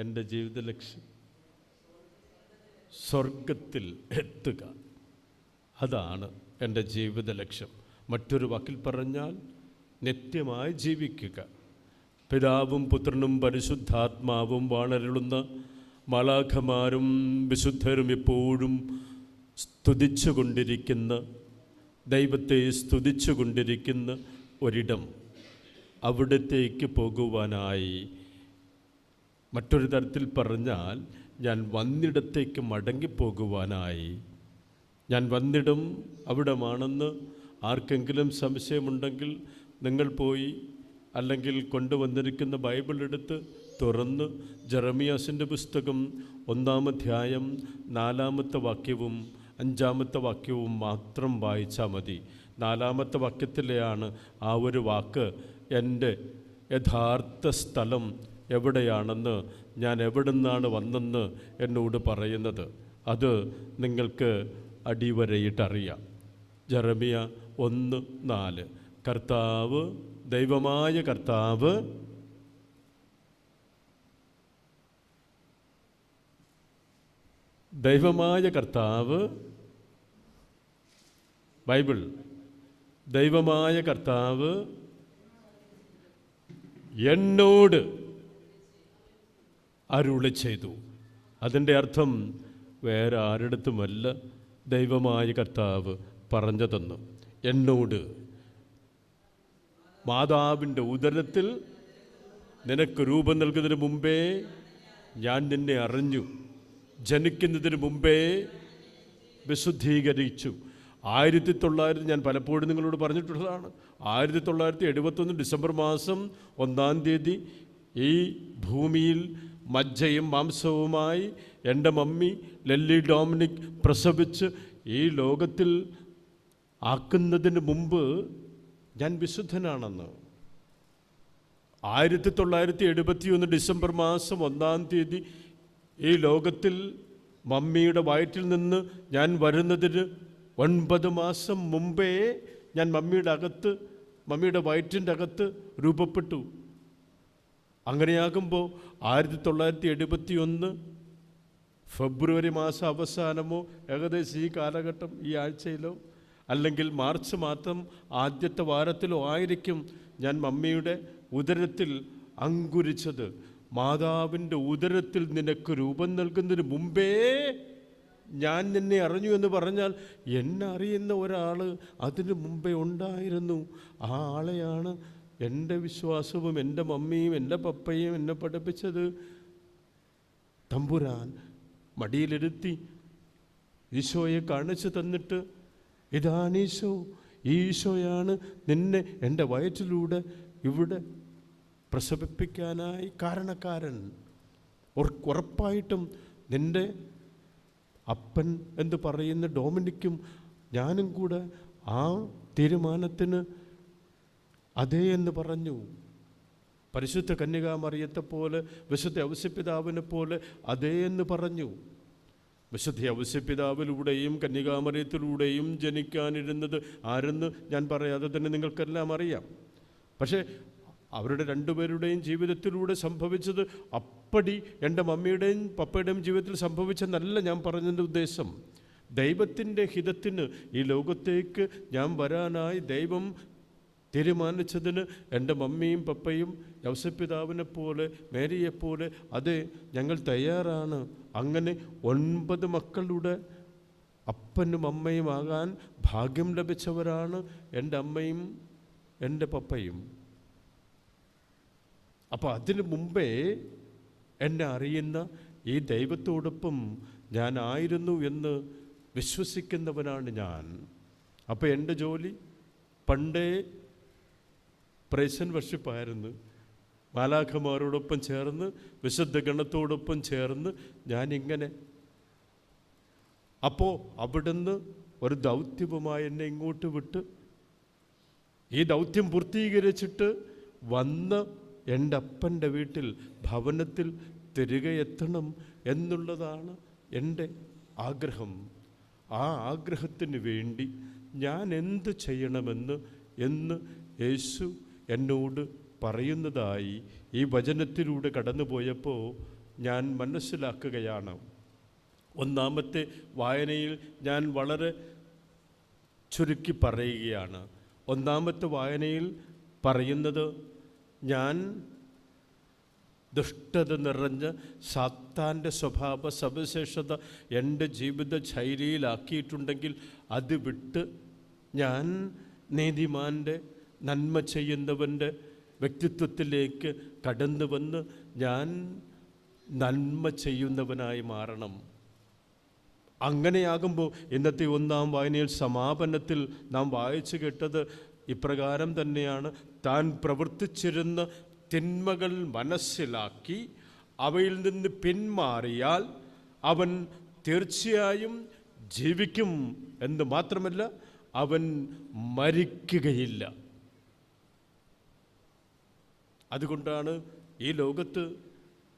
എൻ്റെ ജീവിത ലക്ഷ്യം സ്വർഗത്തിൽ എത്തുക. അതാണ് എൻ്റെ ജീവിത ലക്ഷ്യം. മറ്റൊരു വാക്കിൽ പറഞ്ഞാൽ നിത്യമായി ജീവിക്കുക. പിതാവും പുത്രനും പരിശുദ്ധാത്മാവും വാണരുളുന്ന മാലാഖമാരും വിശുദ്ധരും എപ്പോഴും സ്തുതിച്ചു കൊണ്ടിരിക്കുന്ന, ദൈവത്തെ സ്തുതിച്ചു കൊണ്ടിരിക്കുന്ന ഒരിടം, അവിടത്തേക്ക് പോകുവാനായി, മറ്റൊരു തരത്തിൽ പറഞ്ഞാൽ ഞാൻ വന്നിടത്തേക്ക് മടങ്ങിപ്പോകുവാനായി. ഞാൻ വന്നിടം അവിടമാണെന്ന് ആർക്കെങ്കിലും സംശയമുണ്ടെങ്കിൽ നിങ്ങൾ പോയി അല്ലെങ്കിൽ കൊണ്ടുവന്നിരിക്കുന്ന ബൈബിൾ എടുത്ത് തുറന്ന് ജെറമിയാസിൻ്റെ പുസ്തകം 1-ാം അധ്യായം 4-ാമത്തെ വാക്യവും 5-ാമത്തെ വാക്യവും മാത്രം വായിച്ചാൽ മതി. 4-ാമത്തെ വാക്യത്തിലെയാണ് ആ ഒരു വാക്ക് എൻ്റെ യഥാർത്ഥ സ്ഥലം എവിടെയാണെന്ന്, ഞാൻ എവിടെ നിന്നാണ് വന്നെന്ന് എന്നോട് പറയുന്നത്. അത് നിങ്ങൾക്ക് അടിവരയിട്ടറിയാം. ജെറമിയ 1:4. കർത്താവ്, ദൈവമായ കർത്താവ് ബൈബിൾ, ദൈവമായ കർത്താവ് എന്നോട് അരുളി ചെയ്തു. അതിൻ്റെ അർത്ഥം വേറെ ആരുടെടുത്തുമല്ല ദൈവമായ കർത്താവ് പറഞ്ഞതെന്ന്. എന്നോട്, മാതാവിൻ്റെ ഉദരത്തിൽ നിനക്ക് രൂപം നൽകുന്നതിന് മുമ്പേ ഞാൻ നിന്നെ അറിഞ്ഞു, ജനിക്കുന്നതിന് മുമ്പേ വിശുദ്ധീകരിച്ചു. 1900, ഞാൻ പലപ്പോഴും നിങ്ങളോട് പറഞ്ഞിട്ടുള്ളതാണ്, 1971 ഡിസംബർ മാസം 1-ാം തീയതി ഈ ഭൂമിയിൽ മജ്ജയും മാംസവുമായി എൻ്റെ മമ്മി ലെല്ലി ഡൊമിനിക് പ്രസവിച്ച് ഈ ലോകത്തിൽ ആക്കുന്നതിന് മുമ്പ് ഞാൻ വിശുദ്ധനാണെന്ന്. 1971 ഡിസംബർ മാസം 1-ാം തീയതി ഈ ലോകത്തിൽ മമ്മിയുടെ വയറ്റിൽ നിന്ന് ഞാൻ വരുന്നതിന് 9 മാസം മുമ്പേ ഞാൻ മമ്മിയുടെ വയറ്റിൻ്റെ അകത്ത് രൂപപ്പെട്ടു. അങ്ങനെയാകുമ്പോൾ 1971 ഫെബ്രുവരി മാസം അവസാനമോ ഏകദേശം ഈ കാലഘട്ടം, ഈ ആഴ്ചയിലോ അല്ലെങ്കിൽ മാർച്ച് മാസം ആദ്യത്തെ വാരത്തിലോ ആയിരിക്കും ഞാൻ മമ്മിയുടെ ഉദരത്തിൽ അങ്കുരിച്ചത്. മാതാവിൻ്റെ ഉദരത്തിൽ നിനക്ക് രൂപം നൽകുന്നതിന് മുമ്പേ ഞാൻ നിന്നെ അറിഞ്ഞു എന്ന് പറഞ്ഞാൽ എന്നെ അറിയുന്ന ഒരാൾ അതിന് മുമ്പേ ഉണ്ടായിരുന്നു. ആ ആളെയാണ് എൻ്റെ വിശ്വാസവും എൻ്റെ മമ്മിയും എൻ്റെ പപ്പയും എന്നെ പഠിപ്പിച്ചത്. തമ്പുരാൻ മടിയിലിരുത്തി ഈശോയെ കാണിച്ചു തന്നിട്ട്, ഇതാണ് ഈശോ, ഈശോയാണ് നിന്നെ എൻ്റെ വയറ്റിലൂടെ ഇവിടെ പ്രസവിപ്പിക്കാനായി കാരണക്കാരൻ. ഉറപ്പായിട്ടും നിൻ്റെ അപ്പൻ എന്ന് പറയുന്ന ഡൊമിനിക്കും ഞാനും കൂടെ ആ തീരുമാനത്തിന് അതേ എന്ന് പറഞ്ഞു. പരിശുദ്ധ കന്യകാമറിയത്തെപ്പോലെ, വിശുദ്ധ ഔസേപ്പിതാവിനെ പോലെ അതേ എന്ന് പറഞ്ഞു. വിശുദ്ധ ഔസേപ്പിതാവിലൂടെയും കന്യകാമറിയത്തിലൂടെയും ജനിക്കാനിരുന്നത് ആരെന്ന് ഞാൻ പറയാതെ തന്നെ നിങ്ങൾക്കെല്ലാം അറിയാം. പക്ഷേ അവരുടെ രണ്ടുപേരുടെയും ജീവിതത്തിലൂടെ സംഭവിച്ചത് അപ്പടി എൻ്റെ മമ്മിയുടെയും പപ്പയുടെയും ജീവിതത്തിൽ സംഭവിച്ചെന്നല്ല ഞാൻ പറഞ്ഞതിൻ്റെ ഉദ്ദേശം. ദൈവത്തിൻ്റെ ഹിതത്തിന് ഈ ലോകത്തേക്ക് ഞാൻ വരാനായി ദൈവം തീരുമാനിച്ചതിന് എൻ്റെ മമ്മിയും പപ്പയും ഔസേപ്പിതാവിനെ പോലെ മേരിയെപ്പോലെ അതെ ഞങ്ങൾ തയ്യാറാണ്. അങ്ങനെ 9 മക്കളുടെ അപ്പനും അമ്മയും ആകാൻ ഭാഗ്യം ലഭിച്ചവരാണ് എൻ്റെ അമ്മയും എൻ്റെ പപ്പയും. അപ്പോൾ അതിനു മുമ്പേ എന്നെ അറിയുന്ന ഈ ദൈവത്തോടൊപ്പം ഞാനായിരുന്നു എന്ന് വിശ്വസിക്കുന്നവനാണ് ഞാൻ. അപ്പോൾ എൻ്റെ ജോലി പണ്ടേ പ്രൈസ് വർഷിപ്പായിരുന്നു. മാലാഖമാരോടൊപ്പം ചേർന്ന്, വിശുദ്ധ ഗണത്തോടൊപ്പം ചേർന്ന് ഞാനിങ്ങനെ. അപ്പോൾ അവിടുന്ന് ഒരു ദൗത്യവുമായി എന്നെ ഇങ്ങോട്ട് വിട്ട് ഈ ദൗത്യം പൂർത്തീകരിച്ചിട്ട് വന്ന് എൻ്റെ അപ്പൻ്റെ വീട്ടിൽ ഭവനത്തിൽ തിരികെ എത്തണം എന്നുള്ളതാണ് എൻ്റെ ആഗ്രഹം. ആ ആഗ്രഹത്തിന് വേണ്ടി ഞാൻ എന്ത് ചെയ്യണമെന്ന് യേശു എന്നോട് പറയുന്നതായി ഈ വചനത്തിലൂടെ കടന്നു പോയപ്പോൾ ഞാൻ മനസ്സിലാക്കുകയാണ്. ഒന്നാമത്തെ വായനയിൽ ഞാൻ വളരെ ചുരുക്കി പറയുകയാണ്. ഒന്നാമത്തെ വായനയിൽ പറയുന്നത്, ഞാൻ ദുഷ്ടത നിറഞ്ഞ സാത്താൻ്റെ സ്വഭാവ സവിശേഷത എൻ്റെ ജീവിത ശൈലിയിലാക്കിയിട്ടുണ്ടെങ്കിൽ അത് വിട്ട് ഞാൻ നീതിമാൻ്റെ നന്മ ചെയ്യുന്നവൻ്റെ വ്യക്തിത്വത്തിലേക്ക് കടന്നു വന്ന് ഞാൻ നന്മ ചെയ്യുന്നവനായി മാറണം. അങ്ങനെയാകുമ്പോൾ ഇന്നത്തെ ഒന്നാം വായനയിൽ സമാപനത്തിൽ നാം വായിച്ചു കേട്ടത് ഇപ്രകാരം തന്നെയാണ്. താൻ പ്രവർത്തിച്ചിരുന്ന തിന്മകൾ മനസ്സിലാക്കി അവയിൽ നിന്ന് പിന്മാറിയാൽ അവൻ തീർച്ചയായും ജീവിക്കും എന്ന് മാത്രമല്ല, അവൻ മരിക്കുകയില്ല. അതുകൊണ്ടാണ് ഈ ലോകത്ത്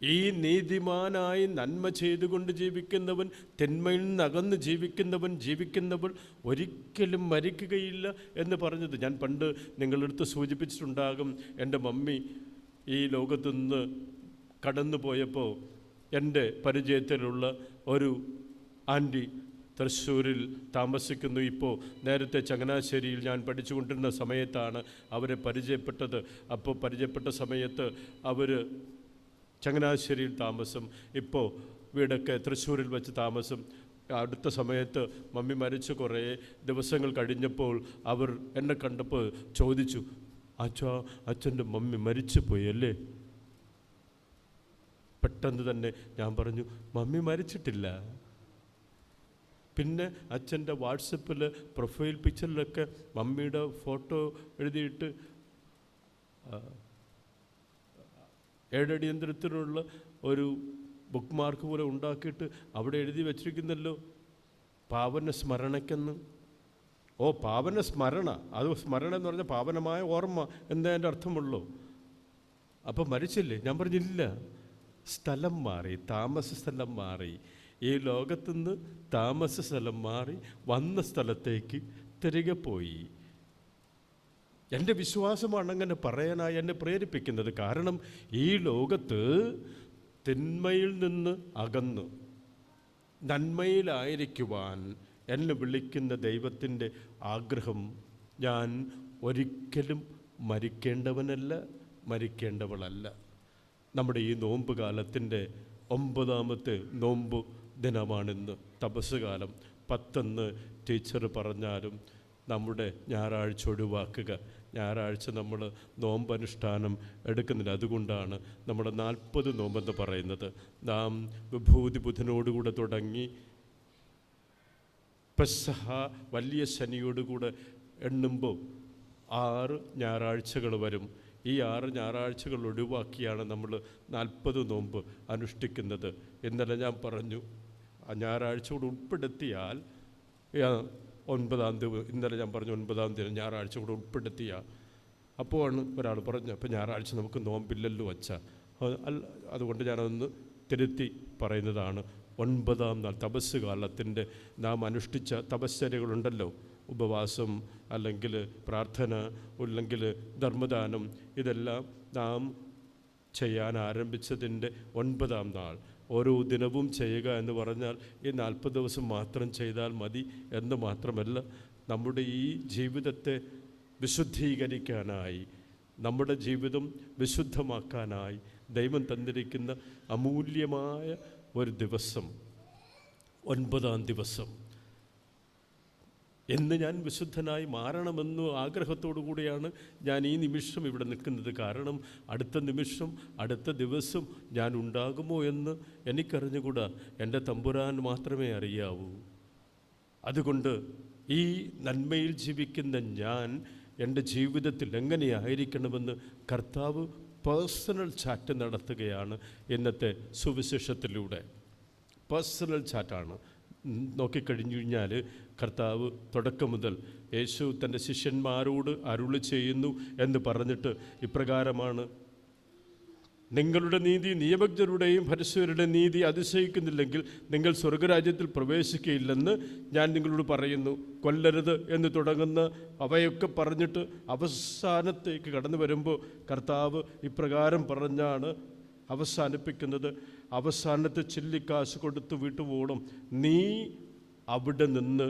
ഈ നീതിമാനായി നന്മ ചെയ്തുകൊണ്ട് ജീവിക്കുന്നവൻ, തിന്മയിൽ നിന്ന് അകന്ന് ജീവിക്കുന്നവൾ ഒരിക്കലും മരിക്കുകയില്ല എന്ന് പറഞ്ഞത്. ഞാൻ പണ്ട് നിങ്ങളടുത്ത് സൂചിപ്പിച്ചിട്ടുണ്ടാകും. എൻ്റെ മമ്മി ഈ ലോകത്തു നിന്ന് കടന്നു പോയപ്പോൾ എൻ്റെ പരിചയത്തിലുള്ള ഒരു ആൻറ്റി തൃശ്ശൂരിൽ താമസിക്കുന്നു. ഇപ്പോൾ നേരത്തെ ചങ്ങനാശ്ശേരിയിൽ ഞാൻ പഠിച്ചുകൊണ്ടിരുന്ന സമയത്താണ് അവരെ പരിചയപ്പെട്ടത്. അപ്പോൾ പരിചയപ്പെട്ട സമയത്ത് അവർ ചങ്ങനാശ്ശേരിയിൽ താമസം, ഇപ്പോൾ വീടൊക്കെ തൃശ്ശൂരിൽ വെച്ച് താമസം. അടുത്ത സമയത്ത് മമ്മി മരിച്ച് കുറേ ദിവസങ്ങൾ കഴിഞ്ഞപ്പോൾ അവർ എന്നെ കണ്ടപ്പോൾ ചോദിച്ചു, അച്ഛൻ്റെ മമ്മി മരിച്ചു പോയി അല്ലേ? പെട്ടെന്ന് തന്നെ ഞാൻ പറഞ്ഞു, മമ്മി മരിച്ചിട്ടില്ല. പിന്നെ അച്ഛൻ്റെ വാട്സപ്പിൽ പ്രൊഫൈൽ പിക്ചറിലൊക്കെ മമ്മിയുടെ ഫോട്ടോ എഴുതിയിട്ട് ഏഴടിയന്തരത്തിലുള്ള ഒരു ബുക്ക് മാർക്ക് പോലെ ഉണ്ടാക്കിയിട്ട് അവിടെ എഴുതി വച്ചിരിക്കുന്നല്ലോ, പാവന സ്മരണയ്ക്കെന്ന്. ഓ, പാവന സ്മരണ, അത് സ്മരണ എന്ന് പറഞ്ഞാൽ പാവനമായ ഓർമ്മ എന്താ എൻ്റെ അർത്ഥമുള്ളൂ. അപ്പം മരിച്ചില്ലേ? ഞാൻ പറഞ്ഞില്ല, സ്ഥലം മാറി, താമസ സ്ഥലം മാറി. ഈ ലോകത്തുനിന്ന് താമസ സ്ഥലം മാറി വന്ന സ്ഥലത്തേക്ക് തിരികെ പോയി. എൻ്റെ വിശ്വാസമാണ് അങ്ങനെ പറയാനായി എന്നെ പ്രേരിപ്പിക്കുന്നത്. കാരണം ഈ ലോകത്ത് തിന്മയിൽ നിന്ന് അകന്ന് നന്മയിലായിരിക്കുവാൻ എന്നെ വിളിക്കുന്ന ദൈവത്തിൻ്റെ ആഗ്രഹം, ഞാൻ ഒരിക്കലും മരിക്കേണ്ടവനല്ല, മരിക്കേണ്ടവളല്ല. നമ്മുടെ ഈ നോമ്പ് കാലത്തിൻ്റെ 9ാമത്തെ നോമ്പ് ദിനമാണിന്ന്. തപസ് കാലം 10 ടീച്ചർ പറഞ്ഞാലും നമ്മുടെ ഞായറാഴ്ച ഒഴിവാക്കുക. ഞായറാഴ്ച നമ്മൾ നോമ്പനുഷ്ഠാനം എടുക്കുന്നില്ല. അതുകൊണ്ടാണ് നമ്മുടെ 40 നോമ്പെന്ന് പറയുന്നത്. നാം വിഭൂതി ബുധനോടുകൂടെ തുടങ്ങി പെസഹ വലിയ ശനിയോടുകൂടെ എണ്ണുമ്പോൾ 6 ഞായറാഴ്ചകൾ വരും. ഈ 6 ഞായറാഴ്ചകൾ ഒഴിവാക്കിയാണ് നമ്മൾ 40 നോമ്പ് അനുഷ്ഠിക്കുന്നത്. ഇന്നലെ ഞാൻ പറഞ്ഞു, ആ ഞായറാഴ്ച കൂടെ ഉൾപ്പെടുത്തിയാൽ 9ാം തീയതി, ഇന്നലെ ഞാൻ പറഞ്ഞു 9ാം തീയതി ഞായറാഴ്ച കൂടെ ഉൾപ്പെടുത്തിയ. അപ്പോഴാണ് ഒരാൾ പറഞ്ഞു, അപ്പോൾ ഞായറാഴ്ച നമുക്ക് നോമ്പില്ലല്ലോ അച്ഛാ. അതുകൊണ്ട് ഞാനതൊന്ന് തിരുത്തി പറയുന്നതാണ്. 9ാം നാൾ തപസ് കാലത്തിൻ്റെ നാം അനുഷ്ഠിച്ച തപശ്ചര്യകളുണ്ടല്ലോ, ഉപവാസം അല്ലെങ്കിൽ പ്രാർത്ഥന അല്ലെങ്കിൽ ധർമ്മദാനം, ഇതെല്ലാം നാം ചെയ്യാൻ ആരംഭിച്ചതിൻ്റെ 9ാം നാൾ. ഓരോ ദിനവും ചെയ്യുക എന്ന് പറഞ്ഞാൽ ഈ 40 ദിവസം മാത്രം ചെയ്താൽ മതി എന്ന് മാത്രമല്ല, നമ്മുടെ ഈ ജീവിതത്തെ വിശുദ്ധീകരിക്കാനായി, നമ്മുടെ ജീവിതം വിശുദ്ധമാക്കാനായി ദൈവം തന്നിരിക്കുന്ന അമൂല്യമായ ഒരു ദിവസം, 9ാം ദിവസം. എന്ന് ഞാൻ വിശുദ്ധനായി മാറണമെന്ന് ആഗ്രഹത്തോടു കൂടിയാണ് ഞാൻ ഈ നിമിഷം ഇവിടെ നിൽക്കുന്നത്. കാരണം അടുത്ത നിമിഷം, അടുത്ത ദിവസം ഞാൻ ഉണ്ടാകുമോ എന്ന് എനിക്കറിഞ്ഞുകൂടാ. എൻ്റെ തമ്പുരാൻ മാത്രമേ അറിയാവൂ. അതുകൊണ്ട് ഈ നന്മയിൽ ജീവിക്കുന്ന ഞാൻ എൻ്റെ ജീവിതത്തിൽ എങ്ങനെയായിരിക്കണമെന്ന് കർത്താവ് പേഴ്സണൽ ചാറ്റ് നടത്തുകയാണ് ഇന്നത്തെ സുവിശേഷത്തിലൂടെ. പേഴ്സണൽ ചാറ്റാണ്. നോക്കിക്കഴിഞ്ഞു കഴിഞ്ഞാൽ കർത്താവ് തുടക്കം മുതൽ യേശു തൻ്റെ ശിഷ്യന്മാരോട് അരുളി ചെയ്യുന്നു എന്ന് പറഞ്ഞിട്ട് ഇപ്രകാരമാണ്: നിങ്ങളുടെ നീതി നിയമജ്ഞരുടെയും ഫരിസയരുടെ നീതി അതിശയിക്കുന്നില്ലെങ്കിൽ നിങ്ങൾ സ്വർഗരാജ്യത്തിൽ പ്രവേശിക്കുകയില്ലെന്ന് ഞാൻ നിങ്ങളോട് പറയുന്നു. കൊല്ലരുത് എന്ന് തുടങ്ങുന്ന അവയൊക്കെ പറഞ്ഞിട്ട് അവസാനത്തേക്ക് കടന്നു വരുമ്പോൾ കർത്താവ് ഇപ്രകാരം പറഞ്ഞാണ് അവസാനിപ്പിക്കുന്നത് അവസാനത്തെ ചില്ലിക്കാശ് കൊടുത്ത് വീട്ടുപോകണം, നീ അവിടെ നിന്ന്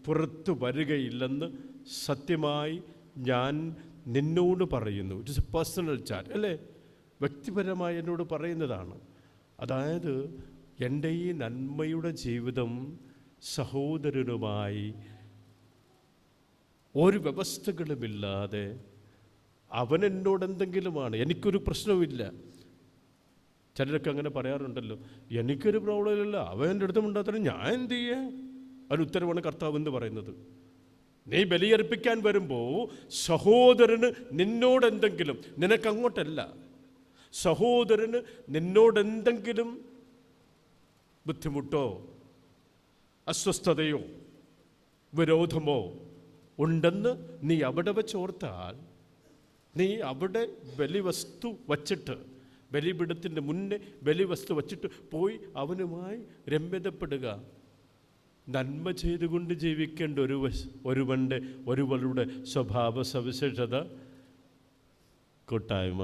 പുറത്തു വരികയില്ലെന്ന് സത്യമായി ഞാൻ നിന്നോട് പറയുന്നു. It is A personal chat അല്ലേ, വ്യക്തിപരമായി എന്നോട് പറയുന്നതാണ്. അതായത് എൻ്റെ ഈ നന്മയുടെ ജീവിതം സഹോദരനുമായി ഒരു വ്യവസ്ഥകളുമില്ലാതെ അവൻ എന്നോട് എന്തെങ്കിലുമാണ്, എനിക്കൊരു പ്രശ്നവുമില്ല. ചിലരൊക്കെ അങ്ങനെ പറയാറുണ്ടല്ലോ, എനിക്കൊരു പ്രോബ്ലമില്ല, അവൻ എൻ്റെ അടുത്ത് ഉണ്ടാത്തന്നെ ഞാൻ എന്ത് ചെയ്യാൻ. അതിന് ഉത്തരവാണ് കർത്താവ് എന്ന് പറയുന്നത്. നീ ബലിയർപ്പിക്കാൻ വരുമ്പോൾ സഹോദരന് നിന്നോടെന്തെങ്കിലും, നിനക്കങ്ങോട്ടല്ല, സഹോദരന് നിന്നോടെന്തെങ്കിലും ബുദ്ധിമുട്ടോ അസ്വസ്ഥതയോ വിരോധമോ ഉണ്ടെന്ന് നീ അവിടെ വെച്ചോർത്താൽ, നീ അവിടെ ബലിവസ്തു വച്ചിട്ട്, ബലിപീഠത്തിൻ്റെ മുന്നേ ബലിവസ്തു വച്ചിട്ട് പോയി അവനുമായി രമ്യതപ്പെടുക. നന്മ ചെയ്തുകൊണ്ട് ജീവിക്കേണ്ട ഒരുവളുടെ സ്വഭാവ സവിശേഷത കൂട്ടായ്മ,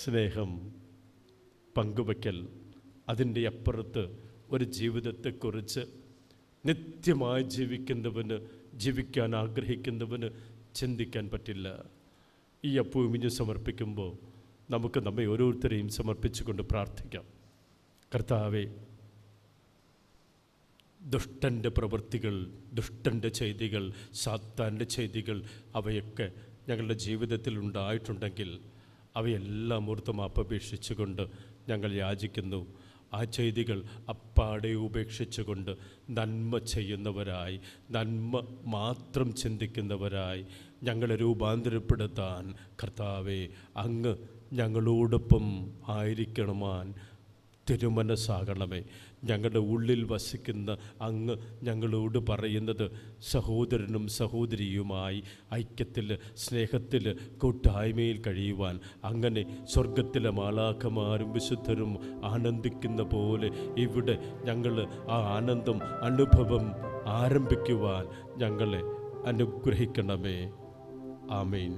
സ്നേഹം, പങ്കുവയ്ക്കൽ. അതിൻ്റെ അപ്പുറത്ത് ഒരു ജീവിതത്തെക്കുറിച്ച് നിത്യമായി ജീവിക്കാൻ ആഗ്രഹിക്കുന്നവന് ചിന്തിക്കാൻ പറ്റില്ല. ഈ അപ്പുവിഞ്ഞ് സമർപ്പിക്കുമ്പോൾ നമുക്ക് നമ്മെ ഓരോരുത്തരെയും സമർപ്പിച്ചുകൊണ്ട് പ്രാർത്ഥിക്കാം. കർത്താവേ, ദുഷ്ടൻ്റെ പ്രവൃത്തികൾ, ദുഷ്ടൻ്റെ ചെയ്തികൾ, സാത്താൻ്റെ ചെയ്തികൾ അവയൊക്കെ ഞങ്ങളുടെ ജീവിതത്തിൽ ഉണ്ടായിട്ടുണ്ടെങ്കിൽ അവയെല്ലാം ഓർത്ത് മാപ്പപേക്ഷിച്ചുകൊണ്ട് ഞങ്ങൾ യാചിക്കുന്നു. ആ ചെയ്തികൾ അപ്പാടെ ഉപേക്ഷിച്ചുകൊണ്ട് നന്മ ചെയ്യുന്നവരായി, നന്മ മാത്രം ചിന്തിക്കുന്നവരായി ഞങ്ങളെ രൂപാന്തരപ്പെടുത്താൻ കർത്താവേ അങ്ങ് ഞങ്ങളോടൊപ്പം ആയിരിക്കണമാൻ തിരുമനസ്സാകണമേ. ഞങ്ങളുടെ ഉള്ളിൽ വസിക്കുന്ന അങ്ങ് ഞങ്ങളോട് പറയുന്നത് സഹോദരനും സഹോദരിയുമായി ഐക്യത്തിൽ, സ്നേഹത്തിൽ, കൂട്ടായ്മയിൽ കഴിയുവാൻ, അങ്ങനെ സ്വർഗത്തിലെ മാലാഖമാരും വിശുദ്ധരും ആനന്ദിക്കുന്ന പോലെ ഇവിടെ ഞങ്ങൾ ആ ആനന്ദം അനുഭവം ആരംഭിക്കുവാൻ ഞങ്ങളെ അനുഗ്രഹിക്കണമേ. ആമേൻ.